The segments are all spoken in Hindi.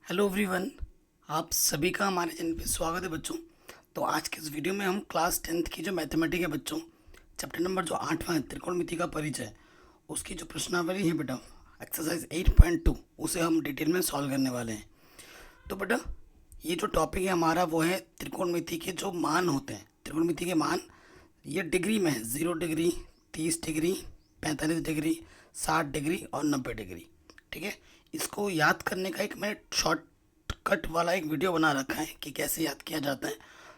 Hello everyone. आप सभी का हमारे चैनल पे स्वागत है बच्चों। तो आज के इस वीडियो में हम क्लास 10th की जो मैथमेटिक्स है बच्चों, चैप्टर नंबर जो 8वां है त्रिकोणमिति का परिचय, उसकी जो प्रश्नावली है बेटा एक्सरसाइज 8.2, उसे हम डिटेल में सॉल्व करने वाले हैं। तो बेटा ये जो टॉपिक है हमारा वो है त्रिकोणमिति के जो मान होते हैं। त्रिकोणमिति के मान ये डिग्री में है, 0 डिग्री, 30 डिग्री, 45 डिग्री, 60 डिग्री और 90 डिग्री। ठीक है, इसको याद करने का एक मैंने शॉर्टकट वाला एक वीडियो बना रखा है कि कैसे याद किया जाता है,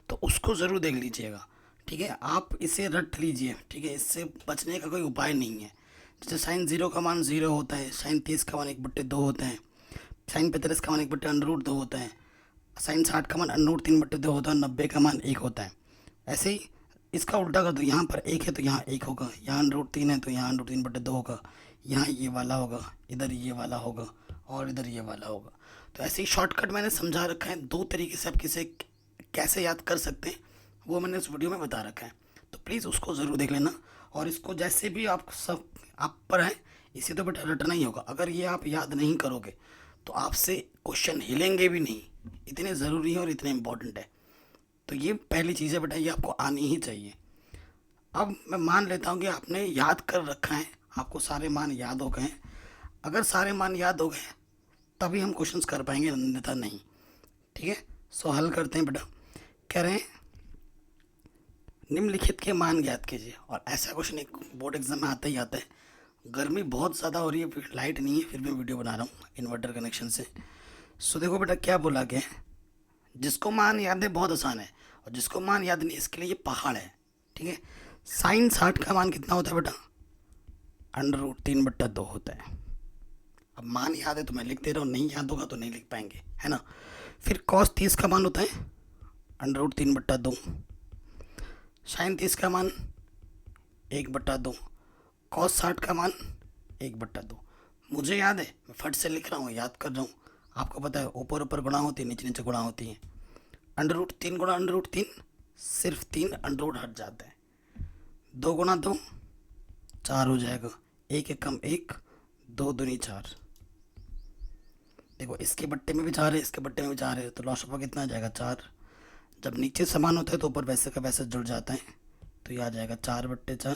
तो उसको ज़रूर देख लीजिएगा। ठीक है, आप इसे रट लीजिए। ठीक है, इससे बचने का कोई उपाय नहीं है। जैसे साइन 0 का मान 0 होता है, साइन 30 का मान 1/2 होता है, साइन 45 का मान 1/√2 होता है, साइन 60 का मान √3/2 होता है, 90 का मान 1 होता है। ऐसे ही इसका उल्टा कर दो, यहाँ पर 1 है तो यहाँ 1 होगा, यहाँ √3 है तो यहाँ √3/2 होगा, यहाँ ये वाला होगा, इधर ये वाला होगा और इधर ये वाला होगा। तो ऐसे ही शॉर्टकट मैंने समझा रखा है, दो तरीके से आप किसे कैसे याद कर सकते हैं वो मैंने इस वीडियो में बता रखा है। तो प्लीज़ उसको ज़रूर देख लेना। और इसको जैसे भी आप सब आप पर है, इसे तो बेटा रटना ही होगा। अगर ये आप याद नहीं करोगे तो आपसे क्वेश्चन हिलेंगे भी नहीं, इतने ज़रूरी है और इतने इम्पोर्टेंट है। तो ये पहली चीज़ है बेटा, ये आपको आनी ही चाहिए। अब मैं मान लेता हूँ कि आपने याद कर रखा है, आपको सारे मान याद हो गए हैं। अगर सारे मान याद हो गए तभी हम क्वेश्चंस कर पाएंगे, अन्यथा नहीं। ठीक है, सो हल करते हैं बेटा। कह रहे हैं निम्नलिखित के मान ज्ञात कीजिए। और ऐसा क्वेश्चन एक बोर्ड एग्जाम में आता ही आता है। गर्मी बहुत ज़्यादा हो रही है, फिर लाइट नहीं है, फिर मैं वीडियो बना रहा हूँ इन्वर्टर कनेक्शन से। सो देखो बेटा क्या बोला गया है, जिसको मान याद है बहुत आसान है, और जिसको मान याद नहीं इसके लिए ये पहाड़ है। ठीक है, साइन 60 का मान कितना होता है बेटा, √3/2 होता है। अब मान याद है तो मैं लिख दे रहा हूँ, नहीं याद होगा तो नहीं लिख पाएंगे, है ना। फिर कॉस 30 का मान होता है √3/2, साइन 30 का मान 1/2, कॉस 60 का मान 1/2। मुझे याद है, मैं फट से लिख रहा हूँ, याद कर रहा हूँ। आपको पता है ऊपर ऊपर गुणा होती है, नीचे नीचे गुणा होती है। √3 गुणा √3, सिर्फ 3 अंडर हट जाता है। 2 गुणा 2 4 हो जाएगा, 1 एकम 1, 2 दूनी 4। देखो इसके बट्टे में भी 4 है, इसके बट्टे में भी 4 है, तो लॉस ऑफ कितना आ जाएगा 4। जब नीचे समान होता है तो ऊपर वैसे का वैसे जुड़ जाता है, तो ये आ जाएगा 4/4,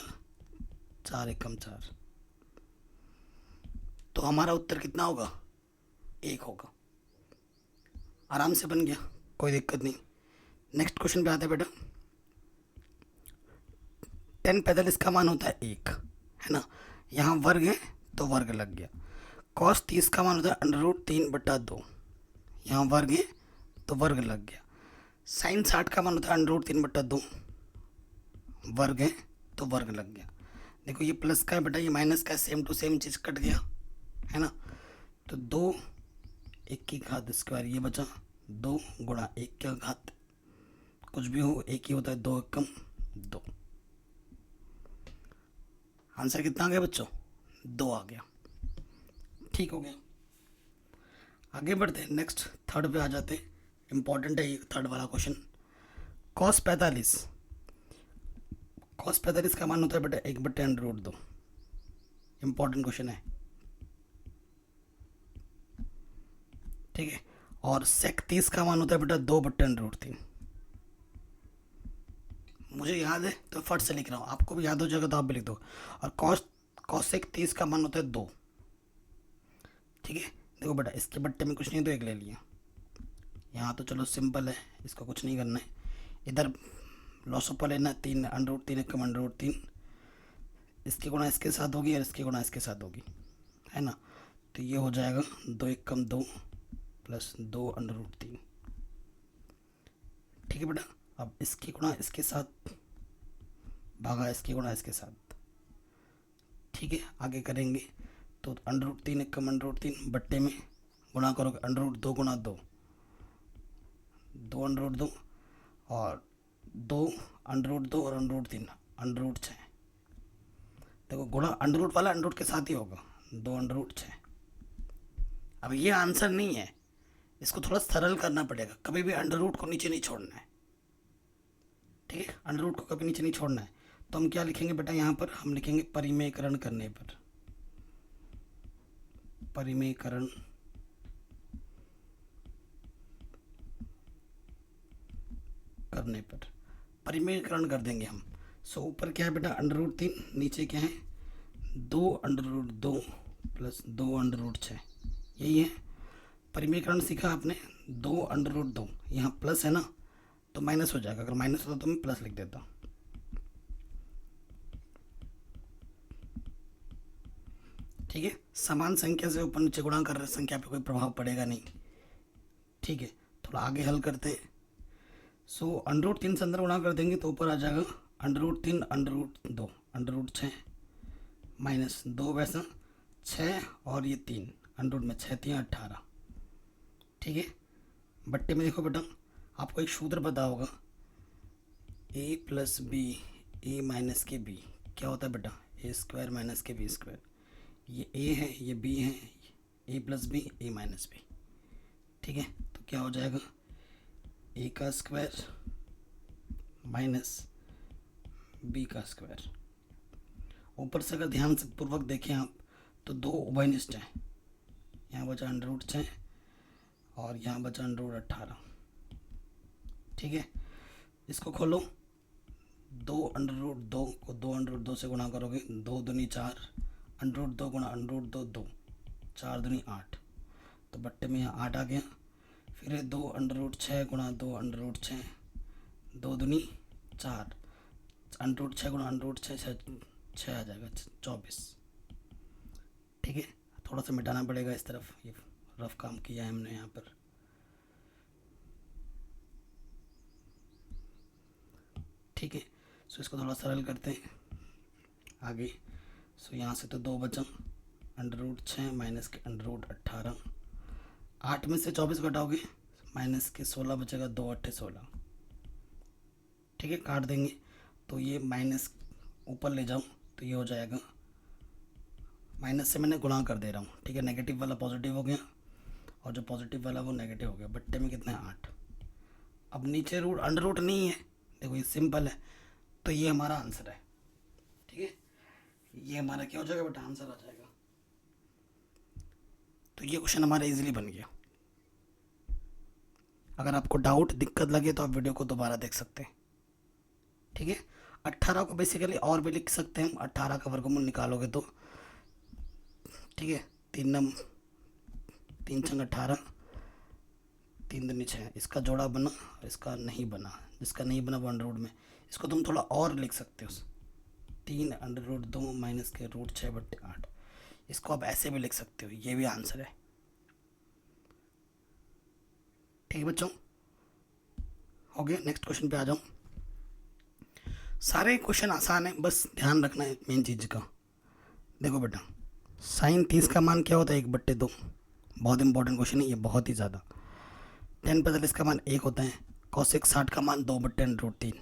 4 एकम 4। तो हमारा उत्तर कितना होगा, 1 होगा। आराम से बन गया, कोई दिक्कत नहीं। नेक्स्ट क्वेश्चन पे आते हैं बेटा। 10 45 का मान होता है 1, है ना। यहाँ वर्ग है तो वर्ग लग गया। कॉस 30 का मान होता है √3/2, यहाँ वर्ग है तो वर्ग लग गया। साइन 60 का मान होता है √3/2, वर्ग है तो वर्ग लग गया। देखो ये प्लस का है बेटा, ये माइनस का है, सेम टू सेम चीज़ कट गया, है ना। तो 2 1 की घात स्क्वायर ये बचा, 2 गुणा 1 की घात, कुछ भी हो एक ही होता है, 2 एकम 2। आंसर कितना आ गया बच्चों, 2 आ गया। ठीक हो गया, आगे बढ़ते हैं। नेक्स्ट थर्ड पे आ जाते हैं, इंपॉर्टेंट है ये थर्ड वाला क्वेश्चन। कॉस 45, कॉस 45 का मान होता है बेटा 1/√2। इंपॉर्टेंट क्वेश्चन है, ठीक है। और सेक 30 का मान होता है बेटा 2/√3। मुझे याद है तो फट से लिख रहा हूँ, आपको भी याद हो जाएगा तो आप भी लिख दो। और कॉसेक 30 का मान होता है 2। ठीक है, देखो बेटा इसके बट्टे में कुछ नहीं तो 1 ले लिया। यहाँ तो चलो सिंपल है, इसको कुछ नहीं करना है। इधर लॉसोपा लेना है, 3 √3 एकम √3, इसकी गुणा इसके साथ होगी और इसकी गुणा इसके साथ होगी, है ना। तो ये हो जाएगा 2 एकम 2 प्लस 2 √3। ठीक है बेटा, अब इसकी गुणा इसके साथ भागा इसकी गुणा इसके साथ। ठीक है, आगे करेंगे तो √3 एकम √3 बट्टे में गुणा करोगे √2 गुणा 2, 2 √2 और 2 √2 और √3 √6। देखो गुणा अंडर वाला अंडर के साथ ही होगा, 2 √6। अब ये आंसर नहीं है, इसको थोड़ा सरल करना पड़ेगा। कभी भी अंडर को नीचे नहीं छोड़ना है, ठीक है। अंडर को कभी नीचे नहीं छोड़ना है। तो हम क्या लिखेंगे बेटा, यहाँ पर हम लिखेंगे परिमेयकरण करने पर, परिमेयकरण करने पर परिमेयकरण कर देंगे हम। सो ऊपर क्या है बेटा √3, नीचे क्या है 2√2 प्लस 2√6, यही है परिमेयकरण सीखा आपने। 2√2 यहाँ प्लस है ना तो माइनस हो जाएगा, अगर माइनस होता तो मैं प्लस लिख देता। ठीक है, समान संख्या से ऊपर नीचे गुणा कर रहे संख्या पे कोई प्रभाव पड़ेगा नहीं। ठीक है, थोड़ा आगे हल करते हैं। सो √3 से अंदर गुणा कर देंगे तो ऊपर आ जाएगा √3 √2 √6 माइनस 2 वैसा 6 और ये 3 अंडरूट में 6 3 18। ठीक है, बट्टे में देखो बेटा आपको एक सूत्र पता होगा a plus B A minus के बी क्या होता है बेटा a² माइनस के b²। ये a है ये b है, a plus B A minus B. ठीक है, तो क्या हो जाएगा a² माइनस b²। ऊपर से अगर ध्यान से पूर्वक देखें आप तो दो उभयनिष्ठ हैं, यहाँ बचा √6 और यहाँ बचा √18। ठीक है, इसको खोलो, 2√2 को 2√2 से गुणा करोगे 2 दूनी 4, √2 गुणा √2 2, 4 दूनी 8, तो बट्टे में यहाँ 8 आ गया। फिर है 2√6 गुणा 2√6, 2 दूनी 4, √6 गुणा √6 6 आ जाएगा 24। ठीक है, थोड़ा सा मिटाना पड़ेगा इस तरफ, ये रफ काम किया है हमने यहाँ पर। ठीक है, सो इसको थोड़ा सरल करते हैं आगे। सो यहाँ से तो 2 बचा, √6 माइनस के √18, 8 में से 24 घटाओगे माइनस के 16 बचेगा, 2 8 16। ठीक है, काट देंगे तो ये माइनस ऊपर ले जाऊँ तो ये हो जाएगा, माइनस से मैंने गुणा कर दे रहा हूँ। ठीक है, नेगेटिव वाला पॉजिटिव हो गया और जो पॉजिटिव वाला वो नेगेटिव हो गया। बट्टे में कितना है 8। अब नीचे अंडर रूट नहीं है, देखो ये सिंपल है, तो ये हमारा आंसर है। ठीक है, ये हमारा क्या हो जाएगा बेटा आंसर आ जाएगा। तो ये क्वेश्चन हमारा इजीली बन गया। अगर आपको डाउट दिक्कत लगे तो आप वीडियो को दोबारा देख सकते हैं। ठीक है, 18 को बेसिकली और भी लिख सकते हैं, 18 का वर्गमूल निकालोगे तो। ठीक है, 3 छंग 18, 3 दूनी 6, इसका जोड़ा बना इसका नहीं बना, जिसका नहीं बना वो अंडर रूट में, इसको तुम थोड़ा और लिख सकते हो 3√2 माइनस के √6/8, इसको आप ऐसे भी लिख सकते हो, ये भी आंसर है। ठीक है बच्चों, हो गया। नेक्स्ट क्वेश्चन पे आ जाऊँ। सारे क्वेश्चन आसान है, बस ध्यान रखना है मेन चीज़ का। देखो बेटा sin 30 का मान क्या होता है 1/2, बहुत इंपॉर्टेंट क्वेश्चन है ये, बहुत ही ज़्यादा। tan 45 का मान 1 होता है, cosec 60 का मान 2/√3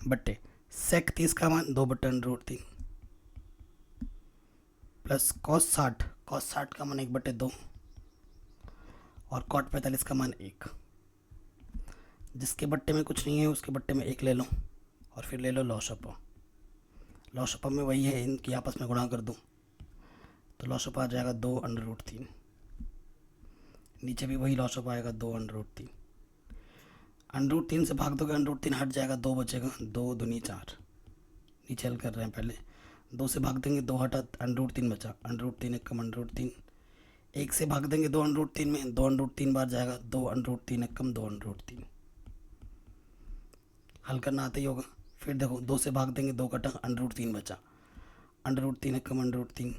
बट्टे sec 30 का मान 2/√3 प्लस cos 60 का मान 1/2 और cot 45 का मान 1। जिसके बट्टे में कुछ नहीं है उसके बट्टे में 1 ले लो और फिर ले लो लॉसअप। लॉसअप में वही है, इनकी आपस में गुणा कर दूँ तो लॉसअप आ जाएगा 2√3, नीचे भी वही लॉसअप आएगा 2√3। √3 से भाग दोगे √3 हट जाएगा, 2 बचेगा, 2 दूनी 4, नीचे हल कर रहे हैं पहले, 2 से भाग देंगे 2 हटा, √3 बचा, √3 एक कम √3, 1 से भाग देंगे 2√3 में, 2√3 बार जाएगा, 2√3 एक कम 2√3, हल करना आता ही होगा। फिर देखो 2 से भाग देंगे 2 कटा, √3 बचा, √3 एक कम √3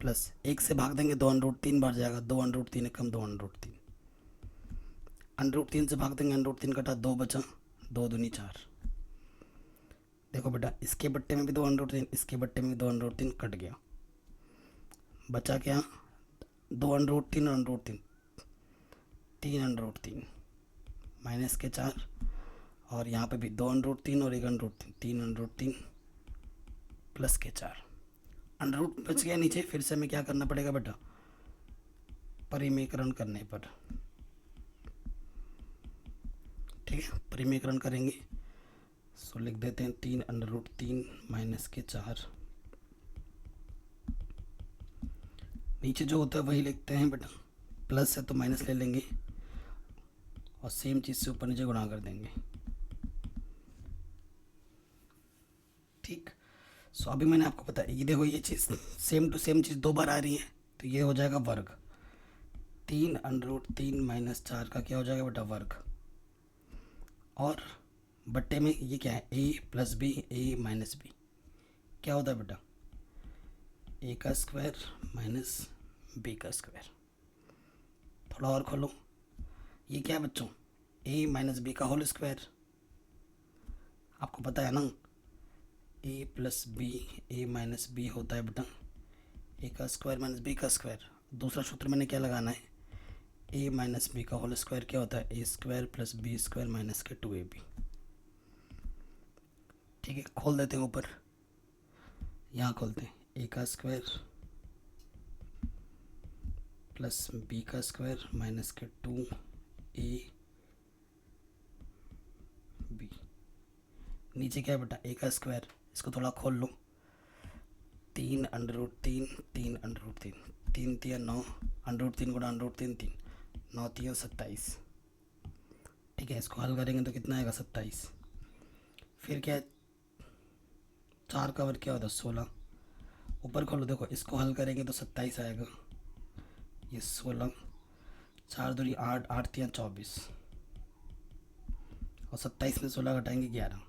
प्लस 1 से भाग देंगे 2√3 बार जाएगा, 2√3 एक कम 2√3, √3 से भाग देंगे √3 कटा, 2 बचा, 2 दूनी 4। देखो बेटा इसके बट्टे में भी 2√3, इसके बट्टे में भी 2√3 कट गया, बचा क्या 2√3 और √3, 3√3 माइनस के 4 और यहाँ पे भी 2√3 और 1√3, 3√3 प्लस के 4, अंडर बच गया नीचे। फिर से हमें क्या करना पड़ेगा बेटा परिमेयकरण करने पर। ठीक है, परिमेयकरण करेंगे सो लिख देते हैं 3√3 माइनस के 4, नीचे जो होता है वही लिखते हैं बेटा, प्लस है तो माइनस ले लेंगे और सेम चीज़ से ऊपर नीचे गुणा कर देंगे। ठीक। सो अभी मैंने आपको बताया, ये देखो ये चीज़ सेम टू सेम चीज़ 2 बार आ रही है, तो ये हो जाएगा वर्ग। 3√3 माइनस 4 का क्या हो जाएगा बेटा, वर्ग। और बट्टे में ये क्या है, a plus B, a minus B, क्या होता है बेटा, a का स्क्वायर माइनस b का स्क्वायर। थोड़ा और खोलो, ये क्या है बच्चों, a माइनस बी का होल स्क्वायर। आपको पता है ना, a plus B, a minus B होता है बेटा a का स्क्वायर माइनस b का स्क्वायर। दूसरा सूत्र मैंने क्या लगाना है, a माइनस बी का होल स्क्वायर क्या होता है, a square plus B square minus के 2ab। ठीक है, खोल देते हैं ऊपर, यहाँ खोलते हैं, a का स्क्वायर प्लस b का स्क्वायर माइनस के 2ab। नीचे क्या है बेटा, a का स्क्वायर, इसको थोड़ा खोल लो, 3√3, 3√3, 3 3 9, √3 गुणा √3 3, 9 3 27। ठीक है, इसको हल करेंगे तो कितना आएगा, 27। फिर क्या है, 4 का वर्ग क्या होता है, 16। ऊपर खोलो, देखो इसको हल करेंगे तो 27 आएगा, ये 16, 4 दूनी 8, 8 3 24, और 27 में 16 घटाएंगे 11।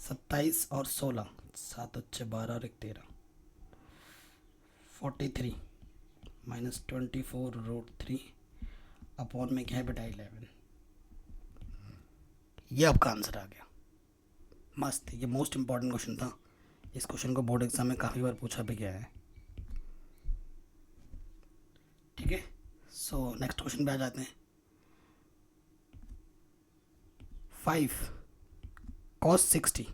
27 और 16, 7 अच्छे 12 और 1 13, 43 माइनस 24√3 अपॉन में क्या है बेटा 11। ये आपका आंसर आ गया। मस्त, ये मोस्ट इम्पॉर्टेंट क्वेश्चन था। इस क्वेश्चन को बोर्ड एग्जाम में काफ़ी बार पूछा भी गया है। ठीक है, सो नेक्स्ट क्वेश्चन पे आ जाते हैं। 5 cos 60।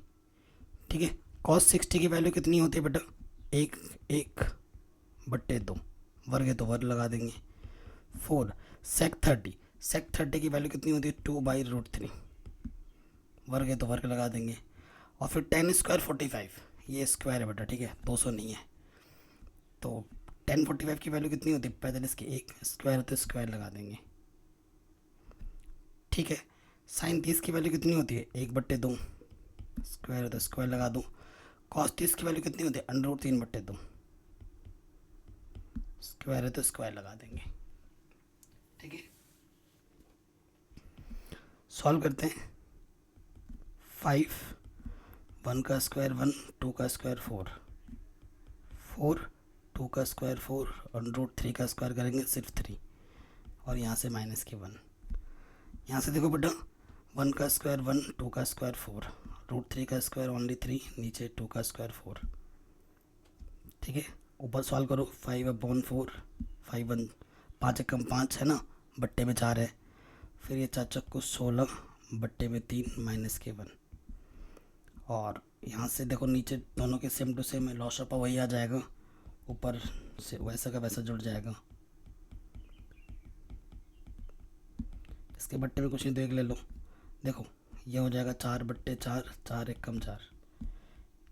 ठीक है, cos 60 की वैल्यू कितनी होती है बेटा, 1/2, वर्ग है तो वर्ग लगा देंगे। 4 sec 30, sec 30 की वैल्यू कितनी होती है, 2/√3, वर्ग है तो वर्ग लगा देंगे। और फिर 10 स्क्वायर 45, ये स्क्वायर है बेटा, ठीक है 200 नहीं है, तो 10 45 की वैल्यू कितनी होती है, 45 की, एक स्क्वायर तो स्क्वायर लगा देंगे। ठीक है, sin 30 की वैल्यू कितनी होती है, 1/2, स्क्वायर है तो स्क्वायर लगा दूँ। cos 30 की वैल्यू कितनी होती है, √3/2, स्क्वायर है तो स्क्वायर लगा देंगे। ठीक है, सॉल्व करते हैं। 5, 1 का स्क्वायर 1, 2 का स्क्वायर 4, 4 2 का स्क्वायर 4, और √3 का स्क्वायर करेंगे सिर्फ 3, और यहाँ से माइनस के 1। यहाँ से देखो बेटा, 1 का स्क्वायर 1, 2 का स्क्वायर 4, √3 का स्क्वायर ओनली 3, नीचे 2 का स्क्वायर 4। ठीक है, ऊपर सॉल्व करो, 5/4, 5 1 5 एकम 5 है ना, बट्टे में 4 है। फिर ये 4 चक्कू 16, बट्टे में 3 माइनस के 1। और यहाँ से देखो नीचे दोनों के सेम टू सेम है, लॉस ऑफ वही आ जाएगा, ऊपर से वैसा का वैसा जुड़ जाएगा। इसके बट्टे में कुछ नहीं तो एक ले लो, देखो ये हो जाएगा 4/4, 4 एकम 4।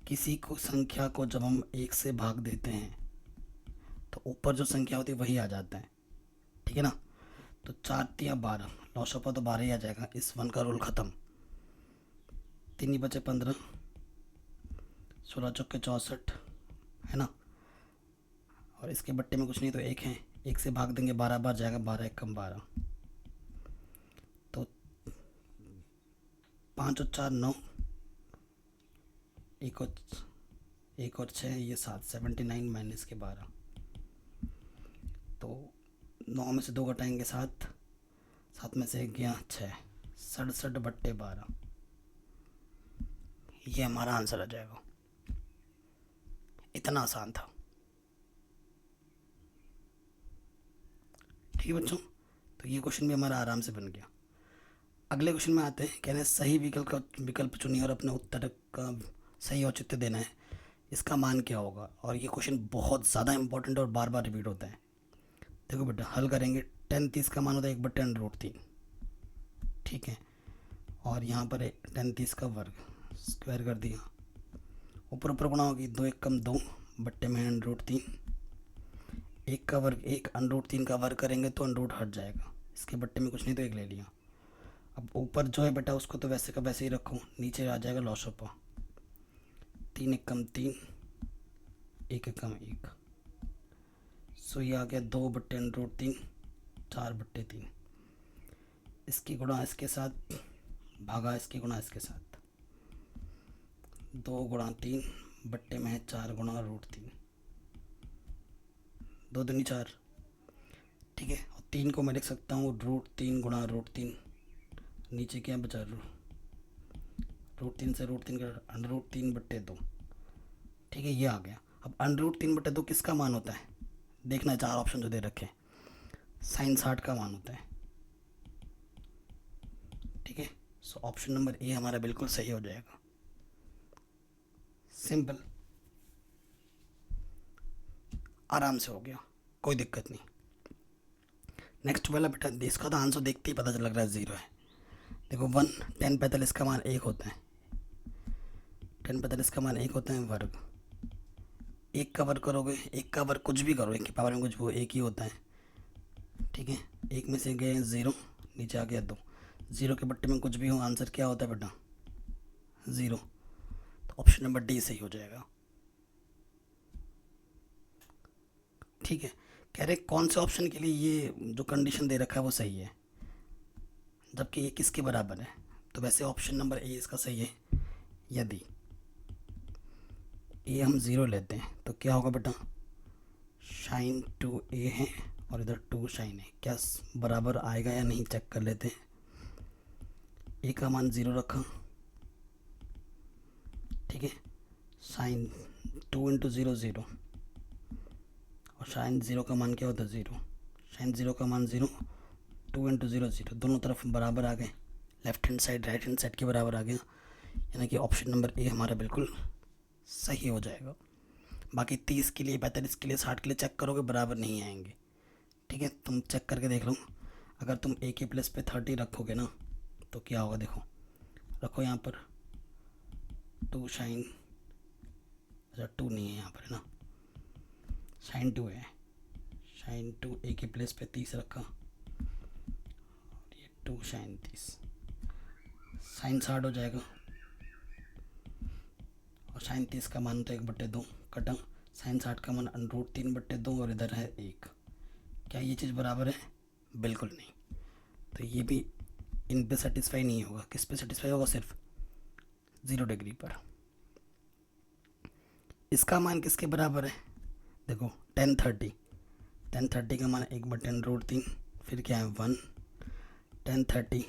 किसी को संख्या को जब हम 1 से भाग देते हैं तो ऊपर जो संख्या होती है वही आ जाता है। ठीक है ना, तो 4 3 12, लॉस ऑफ तो 12 ही आ जाएगा। इस 1 का रूल ख़त्म। 3 ही बचे 15, 16 चौके 64 है ना, और इसके बट्टे में कुछ नहीं तो 1 है, 1 से भाग देंगे 12 बार जाएगा, 12 एकम 12, तो 5 और 4 9, 1 और 6 ये 7, 79 माइनस के 12, तो 9 में से 2 घटाएंगे 7, 7 में से 1 गया 6, 67/12, ये हमारा आंसर आ जाएगा। इतना आसान था। ठीक है बच्चों, तो ये क्वेश्चन भी हमारा आराम से बन गया। अगले क्वेश्चन में आते हैं। कहने सही विकल्प चुनिए और अपने उत्तर का सही औचित्य देना है, इसका मान क्या होगा। और ये क्वेश्चन बहुत ज़्यादा इंपॉर्टेंट और बार बार रिपीट होता है। देखो बेटा, हल करेंगे, 10 30 का मान होता है 1/√3। ठीक है, और यहाँ पर 10 30 का वर्ग, स्क्वायर कर दिया, ऊपर ऊपर गुणा होगी, 2 एकम 2, बट्टे में √3, 1 का वर्ग 1, √3 का वर्ग करेंगे तो √ हट जाएगा, इसके बट्टे में कुछ नहीं तो एक ले लिया। अब ऊपर जो है बेटा उसको तो वैसे का वैसे ही रखो, नीचे आ जाएगा लॉसपा। 3 एक कम 3, 1 एक कम 1। सो ये आ गया 2/√3, 4/3। इसकी गुणा इसके साथ भागा इसकी गुणा इसके साथ। 2 गुणा 3 बट्टे में है 4 गुणा √3, 2 दूनी 4। ठीक है, और 3 को मैं लिख सकता हूँ √3 गुणा √3। नीचे क्या बचा, √3 से √3 का √3/2। ठीक है, ये आ गया। अब √3/2 किसका मान होता है देखना है, 4 ऑप्शन जो दे रखे हैं। sin 60 का मान होता है। ठीक है, सो ऑप्शन नंबर ए हमारा बिल्कुल सही हो जाएगा। सिंपल, आराम से हो गया, कोई दिक्कत नहीं। नेक्स्ट वाला बेटा इसका तो आंसर देखते ही पता चल लग रहा है 0 है। देखो 1 10 का मान 1 होता है। 10 का मान 1 होता है वर्ग। 1 का वर्ग करोगे, 1 का वर्ग कुछ भी करो, 1 की पावर में कुछ वो 1 ही होता है। ठीक है, 1 में से गए 0, नीचे आ गया 2। 0 के बट्टे में कुछ भी हो, आंसर क्या होता है बेटा 0। तो ऑप्शन नंबर डी सही हो जाएगा। ठीक है, कह रहे कौन से ऑप्शन के लिए ये जो कंडीशन दे रखा है वो सही है, जबकि ये किसके बराबर है। तो वैसे ऑप्शन नंबर ए इसका सही है। यदि ए हम 0 लेते हैं तो क्या होगा बेटा, sin 2a है और इधर 2 sin है, क्या बराबर आएगा या नहीं चेक कर लेते हैं। ए का मान 0 रखा। ठीक है, sin 2 × 0 0, और sin 0 का मान क्या होता है 0। sin 0 का मान 0, 2 × 0 0, दोनों तरफ बराबर आ गए, left hand side right hand side के बराबर आ गया। यानी कि ऑप्शन नंबर ए हमारा बिल्कुल सही हो जाएगा। बाकी 30 के लिए 45 के लिए 60 के लिए चेक करोगे बराबर नहीं आएंगे। ठीक है, तुम चेक करके देख लो। अगर तुम ए के प्लस पे 30 रखोगे ना तो क्या होगा, देखो रखो यहाँ पर 2 sin, अच्छा 2 नहीं है यहाँ पर है ना, sin 2 है। sin 2 ए के प्लस पे 30 रखा, और ये 2 sin 30, sin 60 हो जाएगा। और sin 30 का मान तो 1/2 कटा, sin 60 का मान √3/2 और इधर है 1। क्या ये चीज़ बराबर है, बिल्कुल नहीं। तो ये भी इन पे सेटिस्फाई नहीं होगा। किस पे सेटिस्फाई होगा, सिर्फ 0 डिग्री पर। इसका मान किसके बराबर है, देखो 10 30 का मान 1/√3, फिर क्या है 1, 10 30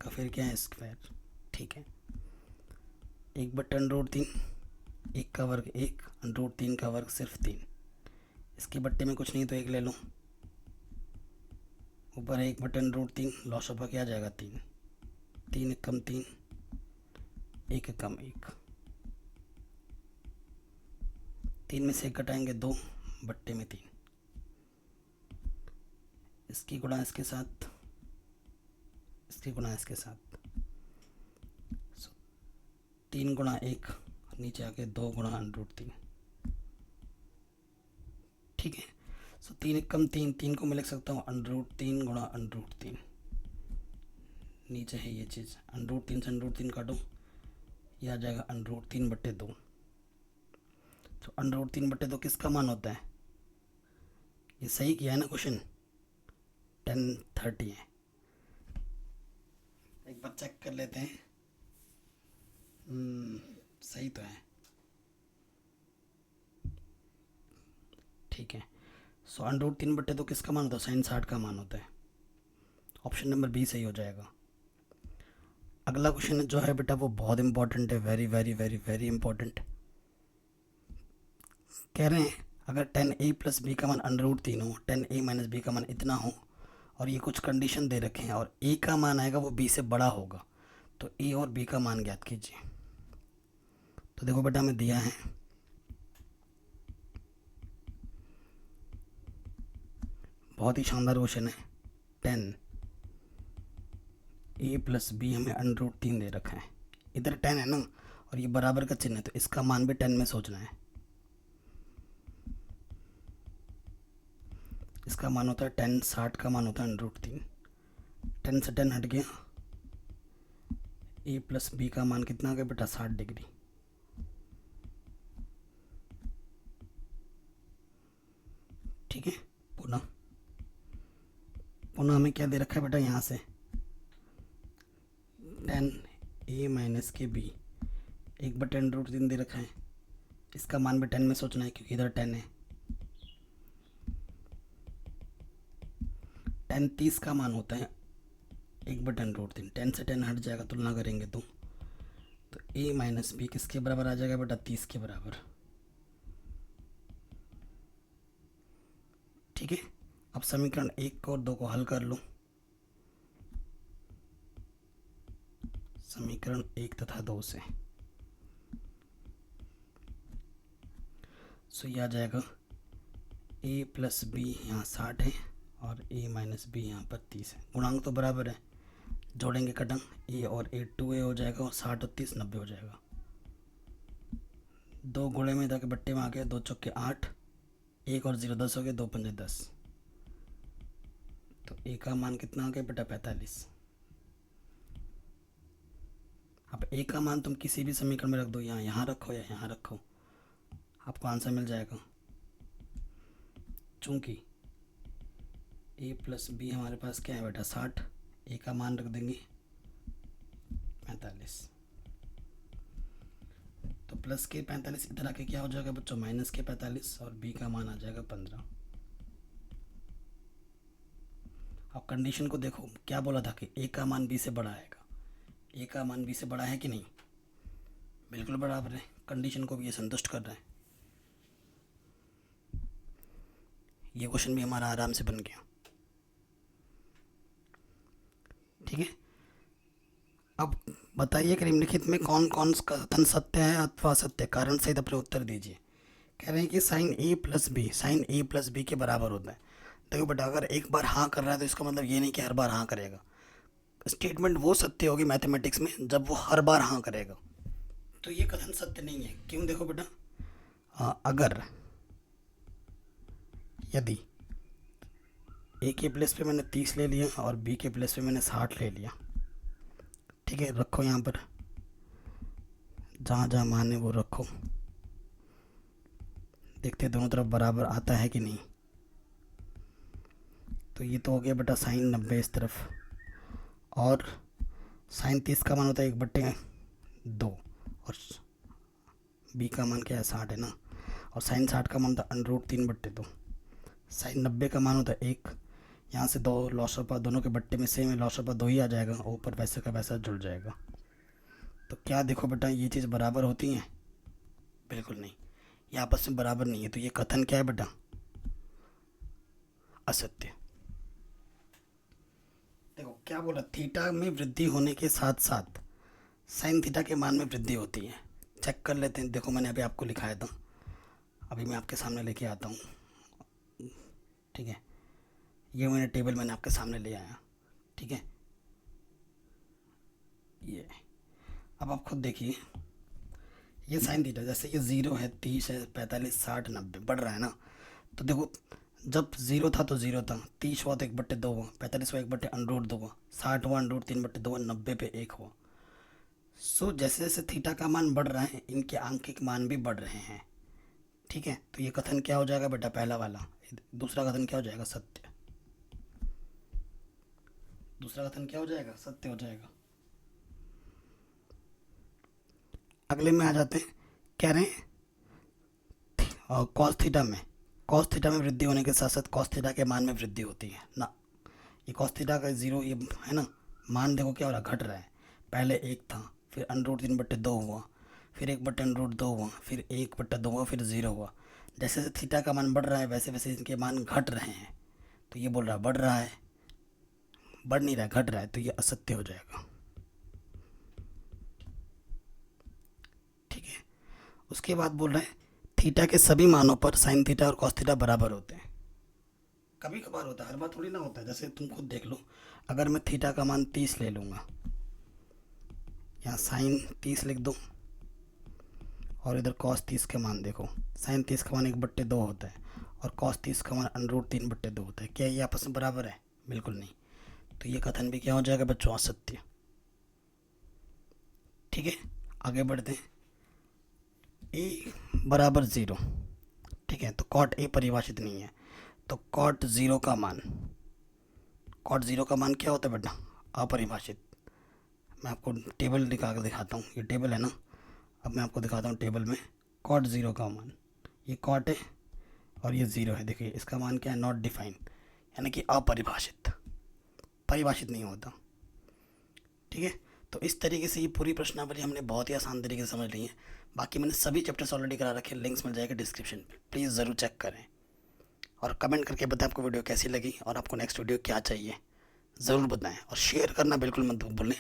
का फिर क्या है स्क्वायर। ठीक है, 1/√3, 1 का वर्ग 1, √3 का वर्ग सिर्फ 3। इसके बट्टे में कुछ नहीं तो 1 ले लो, ऊपर 1/√3, लॉस ऑफ क्या आ जाएगा 3, 3 एक कम 3, 1 एक कम 1। 3 में से 1 घटाएंगे 2, बट्टे में 3। इसकी गुणा इसके साथ, इसकी गुणा इसके साथ, 3 गुणा 1, नीचे आके 2 गुणा √3। ठीक है, सो 3 एक कम 3, 3 को मैं लिख सकता हूँ √3 गुणा √3। नीचे है ये चीज़, √3 से √3 काटो, ये आ जाएगा √3/2। तो √3/2 किसका मान होता है, ये सही किया है ना क्वेश्चन, 10 30 है। एक बार चेक कर लेते हैं, सही तो है। ठीक है, सो √3/2 किसका मान होता है, sin 60 का मान होता है। ऑप्शन नंबर बी सही हो जाएगा। अगला क्वेश्चन जो है बेटा वो बहुत इंपॉर्टेंट है, very very very very important. कह रहे हैं अगर 10a + b का मान √3 हो, 10a - b का मान इतना हो, और ये कुछ कंडीशन दे रखे हैं, और a का मान आएगा वो b से बड़ा होगा, तो a और b का मान ज्ञात कीजिए। तो देखो बेटा हमें दिया है बहुत ही शानदार क्वेश्चन है। 10a + b हमें √3 दे रखा है, इधर 10 है ना, और ये बराबर का चिन्ह है, तो इसका मान भी 10 में सोचना है। इसका मान होता है 10, 60 का मान होता है √3, 10 से 10 हट गया, ए प्लस बी का मान कितना आ गया बेटा 60 डिग्री। ठीक है, पुनः हमें क्या दे रखा है बेटा, यहाँ से 10 ए माइनस के बी 1/10√3 दे रखा है। इसका मान भी 10 में सोचना है क्योंकि इधर 10 है। 10 30 का मान होता है 1/10√3। 10 से 10 हट जाएगा, तुलना करेंगे तो ए माइनस बी किसके बराबर आ जाएगा बेटा 30 के बराबर। ठीक है, अब समीकरण 1 और 2 को हल कर लो। समीकरण 1 तथा 2 से सो ये आ जाएगा ए प्लस बी यहाँ 60 है और ए माइनस बी यहाँ पर 30 है। गुणांक तो बराबर है, जोड़ेंगे कटंग, ए और ए 2a हो जाएगा और 60 और 30 90 हो जाएगा। 2 गुणे में था कि बट्टे में आ गया, 2 चौके 8, 1 और 0 10 हो गए, 2 पंजे 10। तो ए का मान कितना आ गया बेटा 45। अब ए का मान तुम किसी भी समीकरण में रख दो, यहाँ रखो या यहाँ रखो, आपको आंसर मिल जाएगा। चूंकि ए प्लस बी हमारे पास क्या है बेटा 60, ए का मान रख देंगे 45। तो प्लस के 45 इधर आके क्या हो जाएगा बच्चों माइनस के 45 और बी का मान आ जाएगा 15। अब कंडीशन को देखो, क्या बोला था कि ए का मान बी से बड़ा आएगा। ए का मान बी से बड़ा है कि नहीं, बिल्कुल बराबर है। कंडीशन को भी ये संतुष्ट कर रहा है। ये क्वेश्चन भी हमारा आराम से बन गया। ठीक है, अब बताइए कि निम्नलिखित में कौन कौन सा कथन सत्य है अथवा असत्य, कारण सहित अपने उत्तर दीजिए। कह रहे हैं कि साइन ए प्लस बी के बराबर होता है। देखो बेटा, अगर एक बार हाँ कर रहा है तो इसका मतलब ये नहीं कि हर बार हाँ करेगा। स्टेटमेंट वो सत्य होगी मैथमेटिक्स में जब वो हर बार हाँ करेगा, तो ये कथन सत्य नहीं है। क्यों? देखो बेटा, अगर यदि ए के प्लेस पे मैंने 30 ले लिया और बी के प्लेस पे मैंने 60 ले लिया, ठीक है, रखो यहाँ पर, जहाँ जहाँ मान है वो रखो, देखते दोनों तरफ बराबर आता है कि नहीं। तो ये तो हो गया बेटा साइन 90 इस तरफ, और साइन 30 का मान होता है 1/2 और बी का मान क्या है 60 है ना, और साइन 60 का मान होता है √3/2। साइन 90 का मान होता है 1, यहाँ से 2 लॉसपा दोनों के बट्टे में सेम है, लॉसपा 2 ही आ जाएगा, ऊपर वैसे का वैसा जुड़ जाएगा। तो क्या देखो बेटा, ये चीज़ बराबर होती हैं? बिल्कुल नहीं, ये आपस में बराबर नहीं है। तो ये कथन क्या है बेटा? असत्य। देखो क्या बोला, थीटा में वृद्धि होने के साथ साथ साइन थीटा के मान में वृद्धि होती है। चेक कर लेते हैं। देखो मैंने अभी आपको लिखाया था, अभी मैं आपके सामने लेके आता हूँ। ठीक है, ये मैंने टेबल मैंने आपके सामने ले आया। ठीक है, ये अब आप खुद देखिए, ये साइन थीटा जैसे ये 0 है, 30 है, 45, 60, 90 बढ़ रहा है ना। तो देखो, जब 0 था तो 0 था, 30 हुआ तो 1/2 हुआ, 45 हुआ 1/√2 हुआ, 60 हुआ √3/2 हुआ, 90 पे 1 हुआ। सो जैसे जैसे थीटा का मान बढ़ रहा है, इनके आंकिक मान भी बढ़ रहे हैं। ठीक है, तो ये कथन क्या हो जाएगा बेटा? पहला वाला। दूसरा कथन क्या हो जाएगा? सत्य। दूसरा कथन क्या हो जाएगा? सत्य हो जाएगा। अगले में आ जाते हैं। कह रहे हैं कॉस थीटा में वृद्धि होने के साथ साथ कॉस थीटा के मान में वृद्धि होती है ना। ये कॉस थीटा का 0 ये है ना, मान देखो क्या हो रहा है, घट रहा है। पहले 1 था, फिर √3/2 हुआ, फिर 1/√2 हुआ, फिर 1/2 हुआ, फिर 0 हुआ। जैसे जैसे थीटा का मान बढ़ रहा है वैसे वैसे इनके मान घट रहे हैं। तो ये बोल रहा है बढ़ रहा है, बढ़ नहीं रहा है, घट रहा है। तो ये असत्य हो जाएगा। ठीक है, उसके बाद बोल रहे हैं थीटा के सभी मानों पर साइन थीटा और कॉस थीटा बराबर होते हैं। कभी कभार होता है, हर बार थोड़ी ना होता है। जैसे तुम खुद देख लो, अगर मैं थीटा का मान 30 ले लूँगा, यहाँ साइन 30 लिख दो, और इधर कॉस 30 का मान देखो, साइन 30 का मान 1/2 होता है और कॉस 30 का मान √3/2 होता है। क्या ये आपस में बराबर है? बिल्कुल नहीं। तो ये कथन भी क्या हो जाएगा बच्चों, असत्य। ठीक है, आगे बढ़ते हैं। ए बराबर 0, ठीक है, तो कॉट ए परिभाषित नहीं है, तो कॉट 0 का मान, कॉट 0 का मान क्या होता है बेटा, अपरिभाषित। मैं आपको टेबल दिखा कर दिखाता हूँ, ये टेबल है ना, अब मैं आपको दिखाता हूँ टेबल में कॉट 0 का मान, ये कॉट है और ये 0 है। देखिए इसका मान क्या है, नॉट डिफाइन, यानी कि अपरिभाषित, परिभाषित नहीं होता। ठीक है, तो इस तरीके से ये पूरी प्रश्नावली हमने बहुत ही आसान तरीके से समझ ली है। बाकी मैंने सभी चैप्टर्स ऑलरेडी करा रखे हैं, लिंक्स मिल जाएगा डिस्क्रिप्शन पे, प्लीज़ ज़रूर चेक करें और कमेंट करके बताएं आपको वीडियो कैसी लगी और आपको नेक्स्ट वीडियो क्या चाहिए, ज़रूर बताएं। और शेयर करना बिल्कुल मत भूलें,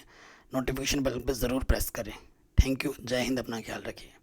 नोटिफिकेशन बेल पर ज़रूर प्रेस करें। थैंक यू, जय हिंद, अपना ख्याल रखिए।